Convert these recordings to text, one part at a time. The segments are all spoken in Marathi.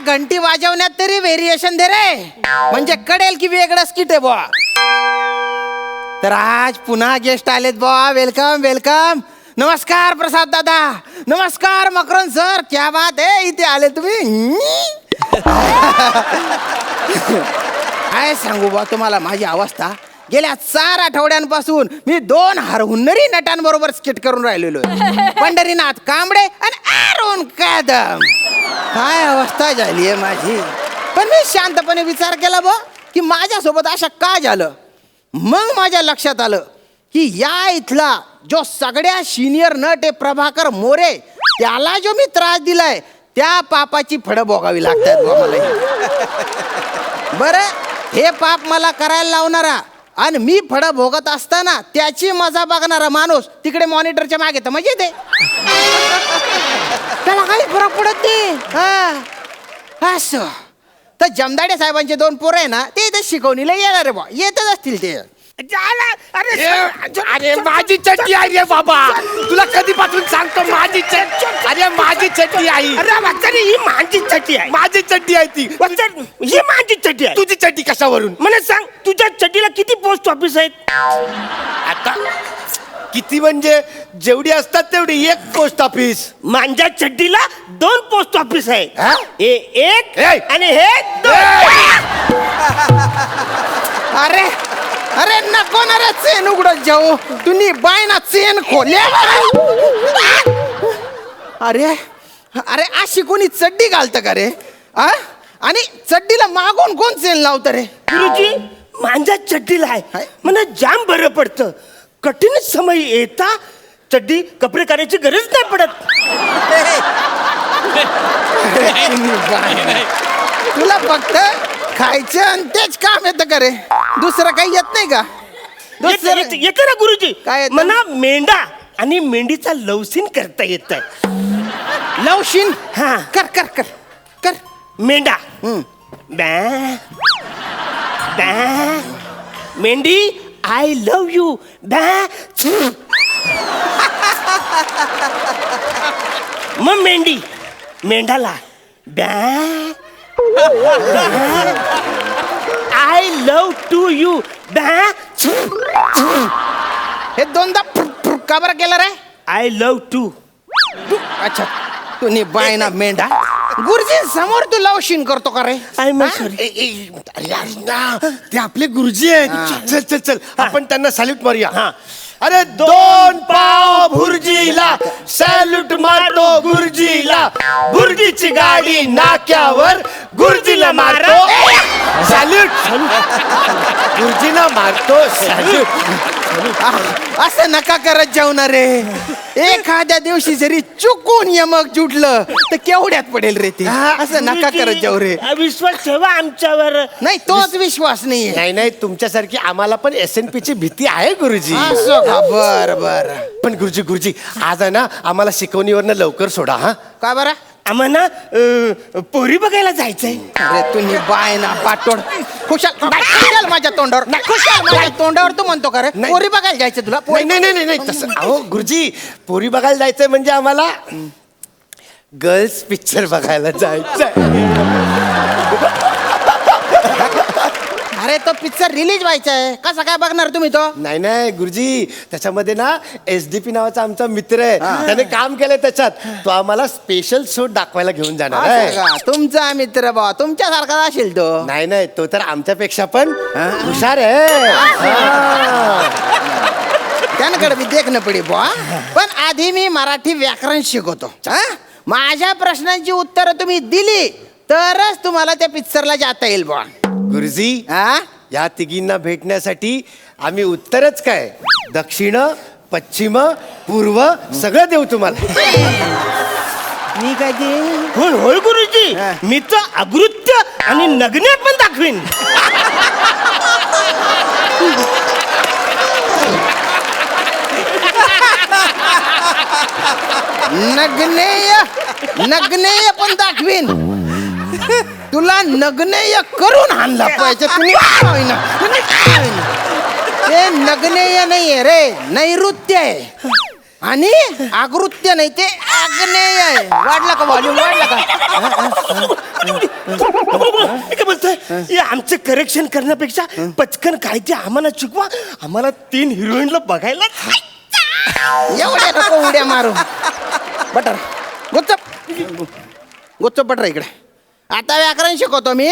घंटी वाजवण्यात तरी व्हेरिएशन दे रे, म्हणजे कळेल की वेगळं स्किट आहे बुवा. तर आज पुन्हा गेस्ट आलेत बुवा. Welcome welcome. नमस्कार प्रसाद दादा, नमस्कार मकरन सर. क्या बात आहे, इथे आले तुम्ही. काय सांगू बुवा तुम्हाला माझी अवस्था. गेल्या 4 आठवड्यांपासून मी 2 हरहुन्नरी नटांबरोबर स्किट करून राहिलेलो. पंढरीनाथ कांबळे आणि अरुण कदम. काय अवस्था झाली आहे माझी. पण मी शांतपणे विचार केला बा की माझ्यासोबत असं का झालं. मग माझ्या लक्षात आलं की या इथला जो सगळ्या सिनियर नट आहे प्रभाकर मोरे, त्याला जो मी त्रास दिलाय त्या पापाची फळं भोगावी लागतात बा मला. बरं, हे पाप मला करायला लावणारा आणि मी फळं भोगत असताना त्याची मजा बघणारा माणूस तिकडे मॉनिटरच्या मागे तर म्हणजे ते त्याला काही फरक पडत नाही. हा असं तर जमदाडे साहेबांचे 2 पोरं आहे ना, ते इथे शिकवणीला येणार आहे बा. येतच असतील ते. अरे माझी चड्डी आहे रे बाबा, तुला कधीपासून सांगतो माझी चड्डी. अरे माझी चड्डी आहे. अरे ही माझी चड्डी आहे. माझी चड्डी आहे ती. ही माझी चड्डी आहे. तुझी चड्डी कशावरून. मला सांग, तुझ्या चड्डीला किती पोस्ट ऑफिस आहेत. आता किती म्हणजे जेवढी असतात तेवढी एक पोस्ट ऑफिस. माझ्या चड्डीला 2 पोस्ट ऑफिस आहे. हा? हे 1 ए! आणि हे 2. अरे अरे नको ना रे, चेन उघडत जाऊ. तुम्ही बाय ना चेन खोल्या. अरे अरे अशी कोणी चड्डी घालतं का रे. आणि चड्डीला मागून कोण चेन लावतं रे. गुरुजी, माझ्या चड्डीला आहे मला जाम बरं पडतं. कठीण समय येता चड्डी कपडे करायची गरज नाही पडत. तुला फक्त खायचं आणि तेच काम येतं का रे, दुसरं काही येत नाही का. येतं ना गुरुजी. काय येतं? मला मेंढा आणि मेंढीचा लवसीन करता येत. लवशीन. हा. कर कर कर कर. मेंढा बॅ बॅ. मेंढी आय लव यू बॅ. मग मेंढाला बॅ आय लव टू यू बॅ. हे 2दा का बरं केलं रे. I love to. अच्छा, तुम्ही बाय ना मेंढा. गुरुजी समोर तू लवशीन करतो का रे. आय मग ते आपले गुरुजी आहेत. चल चल चल आपण त्यांना सॅल्यूट मारूया. हा. अरे 2 पाव भुर्जीला सॅल्यूट मारतो गुरुजीला. भुर्जीची गाडी नाक्यावर गुरुजीला मारतो सॅल्यूट. गुरुजीला मारतो सॅल्यूट. असं नका करत जाऊ ना रे. एखाद्या दिवशी जरी चुकून यमक जुडलं तर केवढ्यात पडेल रे ते. असं नका करत जाऊ रे. विश्वास ठेवा आमच्यावर. नाही, तोच विश्वास नाहीये. नाही नाही, तुमच्यासारखी आम्हाला पण SNP ची भीती आहे गुरुजी. असं का. बर बर. पण गुरुजी आज आहे ना आम्हाला शिकवणीवरनं लवकर सोडा. हा का बरं. आम्हाला पोरी बघायला जायचंय. अरे तुम्ही बाय ना पाटोड. खुशाल माझ्या तोंडावर. खुशाल माझ्या तोंडावर तू म्हणतो का रे. नाही. पोरी बघायला जायचं तुला. नाही तसं. अहो गुरुजी, पोरी बघायला जायचंय म्हणजे आम्हाला गर्ल्स पिक्चर बघायला जायचंय. अरे तो पिक्चर रिलीज व्हायचा आहे, कसा काय बघणार तुम्ही तो. नाही गुरुजी, त्याच्यामध्ये ना SDP नावाचा आमचा मित्र आहे. त्याने काम केलंय त्याच्यात. तो आम्हाला स्पेशल शो दाखवायला घेऊन जाणार असं आहे. का? तुमचा मित्र बा तुमच्यासारखा असेल तो. नाही तो तर आमच्यापेक्षा पण हुशार आहे. त्यानकडे मी देखणं पडे बुवा. पण आधी मी मराठी व्याकरण शिकवतो. माझ्या प्रश्नांची उत्तरं तुम्ही दिली तरच तुम्हाला त्या पिक्चरला जाता येईल बुवा. गुरुजी, या तिघींना भेटण्यासाठी आम्ही उत्तरच काय, दक्षिण पश्चिम पूर्व सगळं देऊ तुम्हाला. मी काय ते. होय गुरुजी, मी तर अगृत्य आणि नग्न पण दाखवीन. नग्नेय पण दाखवीन. तुला नग्नेय करून आणला पाहिजे. ते नग्नेय नाहीये रे, नैऋत्य आहे. आणि आकृत्य नाही, ते आग्नेय वाढला का व्हॉल्यूम वाढला का काय बोलतोय हे आमचं करेक्शन करण्यापेक्षा पचकन काय ते आम्हाला शिकवा. आम्हाला 3 हिरोईनला बघायला एवढ्या नको उड्या मारू. बटर गुच्चप गुच्चप बटर इकडे. आता व्याकरण शिकवतो मी.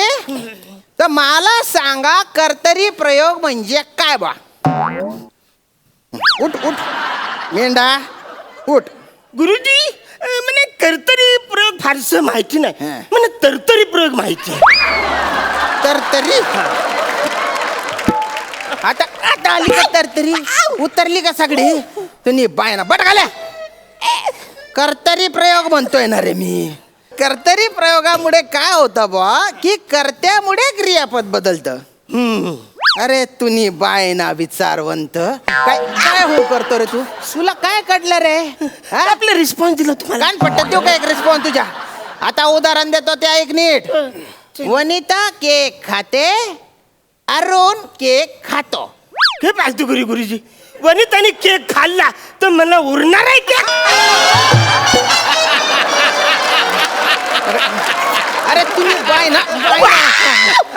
तर मला सांगा कर्तरी प्रयोग म्हणजे काय बा. उठ उठ मेंढा उठ. गुरुजी म्हणे कर्तरी प्रयोग फारसं माहिती नाही. हा. म्हणे तरतरी प्रयोग माहिती आहे. तरतरी आता आता आली का तरतरी उतरली का सगळी तुम्ही बायना बट घाल्या. कर्तरी प्रयोग म्हणतोय ना रे मी. कर्तरी प्रयोगामुळे काय होतं बा की कर्त्यामुळे क्रियापद बदलतं. अरे तुम्ही बायना विचारवंत काय काय हो करतो रे तू. तुला काय कळलं रे. हा? आपला रिस्पॉन्स दिला तुम्हाला. कान पट्ट देऊ का एक रिस्पॉन्स तुझ्या. आता उदाहरण देतो ते ऐक नीट. वनिता केक खाते अरुण केक खातो. हे पालतू गुरुजी वनिताने केक खाल्ला तर मला उरणार आहे केक. अरे तुम्ही बाय ना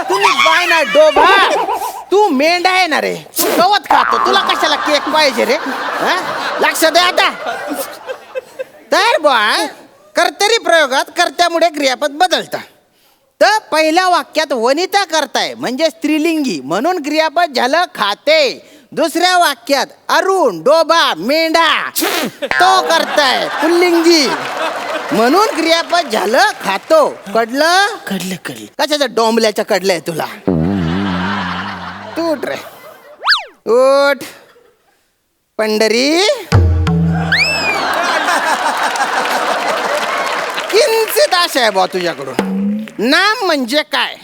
तुम्ही बाय ना डोबा. तू मेंढा आहे ना रे. गवत खातो तुला कशाला केक पाहिजे रे. हा? लक्ष दे आता. तर बा कर्तरी प्रयोगात कर्त्यामुळे क्रियापद बदलतात. तर पहिल्या वाक्यात वनिता करताय म्हणजे स्त्रीलिंगी म्हणून क्रियापद झालं खाते. दुसऱ्या वाक्यात अरुण डोबा मेंढा तो करताय पुल्लिंगी म्हणून क्रियापद झालं खातो. कडलं कडलं कशाचं डोंबल्याच्या कडलंय तुला. तू उठ रे उठ. पंढरी किंचित आशा आहे बा तुझ्याकडून. नाम म्हणजे काय.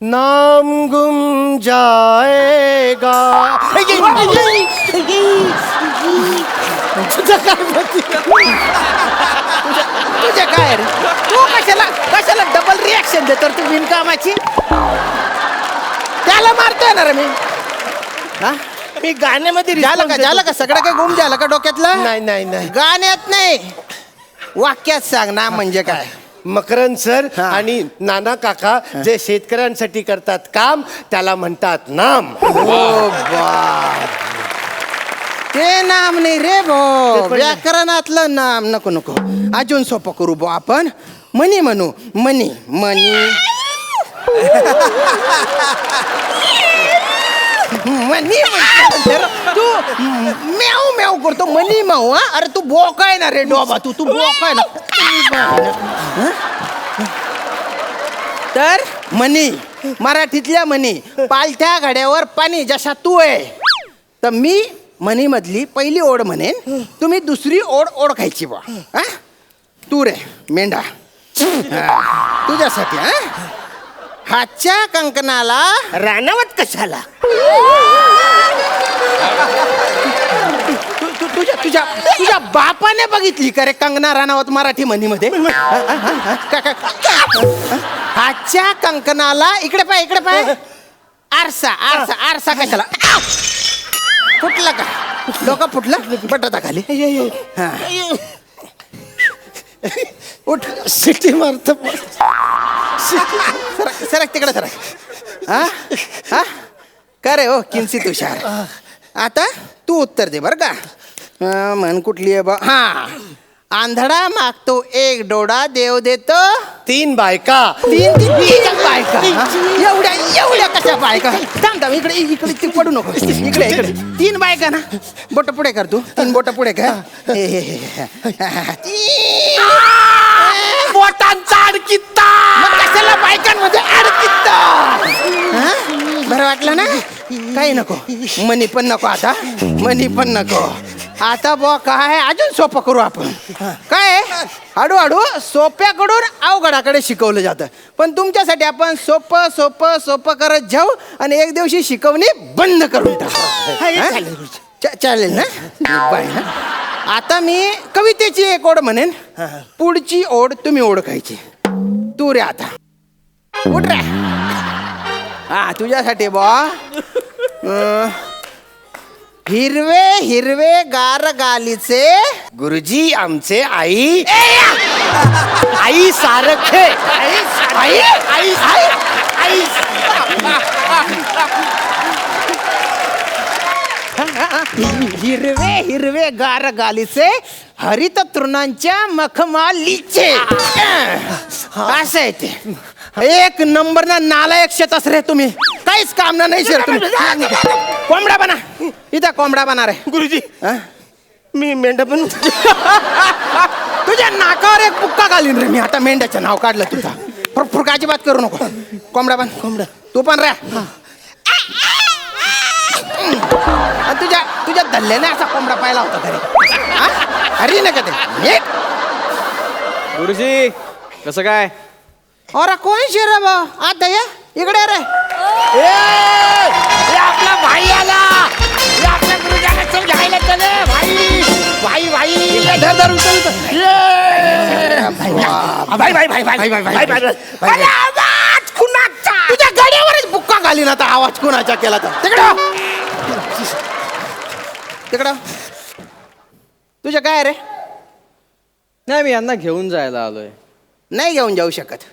नाम गुम जाएगा. तुझं काय म्हणते? तुझ्या काय रे. तू कशाला डबल रिॲक्शन देतो तू बिनकामाची. त्याला मारतोय ना रे मी. हा मी गाण्यामध्ये झालं का सगळं काही गुम झालं का डोक्यातलं. नाही गाण्यात नाही वाक्यात सांग नाम म्हणजे काय. मकरंद सर हा. आणि नाना काका जे शेतकऱ्यांसाठी करतात काम त्याला म्हणतात नाम. ओ बा ते नाम नाही रे भो. व्याकरणातलं नाम नको नको अजून सोपं करू बो आपण. मनी म्हणू मनी मनी मनी म्हणतो तू म्याऊ म्याऊ करतो मनी माऊ. हा अरे तू बोकाय ना रे डोबा. तू बोकाय ना. तर मनी मराठीतल्या मनी पालथ्या घड्यावर पाणी जशा तू आहे. तर मी मनी मधली पहिली ओढ म्हणेन तुम्ही दुसरी ओढ ओळखायची बा. हा तू रे मेंढा हा, तुझ्यासाठी हा. हातच्या कंकणाला रानावत कशाला. तुझ्या बापाने बघितली का रे कंगना राणावत मराठी म्हणीमध्ये. हातच्या कंकणाला इकडे पाय आरसा आरसा आरसा कशाला. फुटलं का डोकं फुटलं बटाटा खाली. हा उठ सिटी मारत. सरक तिकडे सरक. हा का रे हो किंचित हुशार. आता तू उत्तर दे बर का. म्हण कुठली आहे बा. हा आंधळा मागतो एक डोळा देव देतो 3 बायका. तीन बायका. एवढ्या कशा बायका. थांब इकडे ती पडू नको. इकडे 3 बायका ना. बोट पुढे कर तू. 3 बोट पुढे कर. बोटांचा अडकित्ता. मग कशाला बायकांमध्ये अडकित्ता. बरं वाटलं ना. काही नको मनी पण नको. आता मनी पण नको. आता बो काय अजून सोपं करू आपण. काय हळूहळू सोप्याकडून अवघडाकडे शिकवलं जातं. पण तुमच्यासाठी आपण सोपं सोपं सोपं करत जाऊ आणि एक दिवशी शिकवणी बंद करून टाकू. चालेल ना. बाय ना. आता मी कवितेची एक ओढ म्हणेन. पुढची ओढ तुम्ही ओळखायची. तू रे आता उठ रे. हा तुझ्यासाठी बा हिरवे हिरवे गार गालीचे गुरुजी आमचे आई आई सारखे आई आई आई हिरवे हिरवे गार गालीचे हरित तृणांच्या मखमालीचे असं आहे ते. एक नंबर ना नालायक शेतस रे तुम्ही. काहीच काम ना नाही शेर तुम्ही. कोंबडा बना इथं कोंबडा बना रे गुरुजी हा? मी मेंढा पण तुझ्या नाकावर एक बुक्का घालीन रे मी आता. मेंढ्याचं नाव काढलं तुझा. फुरफुरका अजिबात करू नको. कोंबडा बन कोंबडा तू पण रे. तुझ्या तुझ्या धल्ल्याने असा कोंबडा पाहिला होता घरी. हा? हरी नका ते एक. गुरुजी कसं काय? अरे कोण शेर बा आता ये इकडे रे. आपला भाई आला आपल्या गुरुजाला चल घ्यायला चले भाई भाई भाई धर धर उचल भाई भाई भाई भाई भाई भाई आवाज कुणाचा? तुझ्या गाड्यावरच बुक्का घालीन आता. आवाज कुणाचा केला तर तिकडं तिकडं. तुझ्या काय रे? नाही मी यांना घेऊन जायला आलोय. नाही घेऊन जाऊ शकत.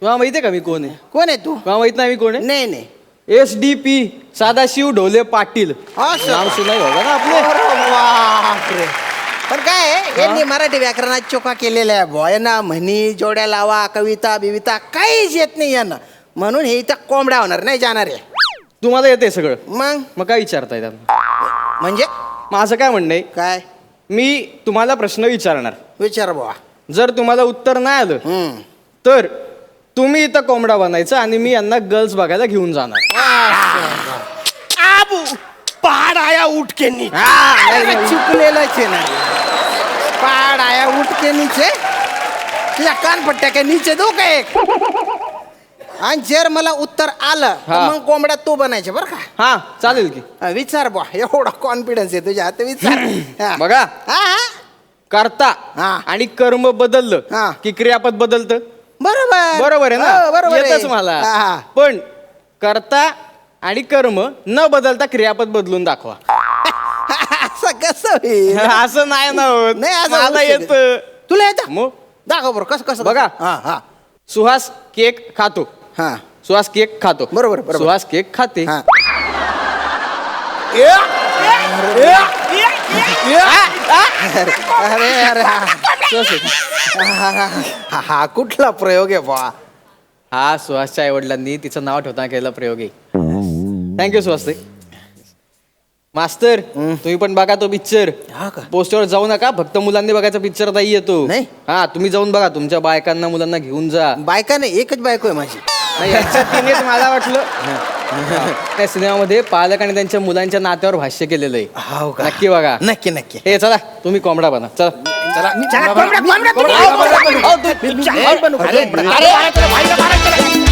तुला माहितीये का मी कोण आहे? कोण आहे तू? तुला माहित नाही मी कोण आहे? नाही नाही. SDP सदाशिव ढोले पाटील. असं. नाम सुनाई होगा ना आपले. अरे बापरे. पण काय आहे, यांनी मराठी व्याकरणात चोका केलेला आहे बुवा. यांना म्हणी जोड्या लावा कविता बिविता काहीच येत नाही यांना. म्हणून हे इथं कोंबड्या होणार नाही जाणार आहे. तुम्हाला येते सगळं. मग काय विचारताय त्यांना? म्हणजे माझं काय म्हणणं आहे, काय मी तुम्हाला प्रश्न विचारणार. विचार बुवा. जर तुम्हाला उत्तर नाही आलं तर तुम्ही इथं कोंबडा बनायचं आणि मी यांना गर्ल्स बघायला घेऊन जाणार. आबू पहाड आया उठ के नीचे. चुकलेलंच आहे ना. पाड आया उठ के नीचे. तुझ्या कानपट्ट्या काय नीचे दो का एक. आणि जर मला उत्तर आलं तर हा. मग कोंबड्या तू बनायचे बरं का. हा चालेल की. विचार बुवा. एवढा कॉन्फिडन्स आहे तुझ्या हात. विचार. हा. बघा हा, हा. करता हा. आणि कर्म बदललं हा. की क्रियापद बदलतं. बरोबर बरोबर आहे हो, ना? बरोबर आहे. येतच मला. हा, हा. पण करता आणि कर्म न बदलता क्रियापद बदलून दाखवा. असं कसं होईल? असं नाही ना होत. नाही असं मला होऊ शकत. येत. तुला येतं मग दाखव बरं कसं कसं बघा. हा हा सुहास केक खातो. हा सुहास केक खातो. बरोबर, बरोबर. सुहास केक खाते. हा. अरे अरे हा हा कुठला प्रयोग आहे बा. हा सुहासच्या आई वडिलांनी तिचं नाव ठेवताना केलेला प्रयोग आहे. थँक्यू सुहास ताई. मास्तर तुम्ही पण बघा तो पिक्चर. हा का? पोस्टरवर जाऊ नका. फक्त मुलांनी बघायचा पिक्चर नाही येतो. नाही? हा तुम्ही जाऊन बघा. तुमच्या बायकांना मुलांना घेऊन जा. बायका नाही एकच बायको आहे माझी. नाही याच्यात तिनेच मला वाटलं त्या सिनेमामध्ये पालक आणि त्यांच्या मुलांच्या नात्यावर भाष्य केलेलं आहे. हो का? नक्की बघा. नक्की नक्की. हे चला तुम्ही कोंबडा बना. चला चला चला, कोंबड्या, कोंबड्या, कोंबड्या. अहो, तू- अरे, अरे, भाईला मारा, चला.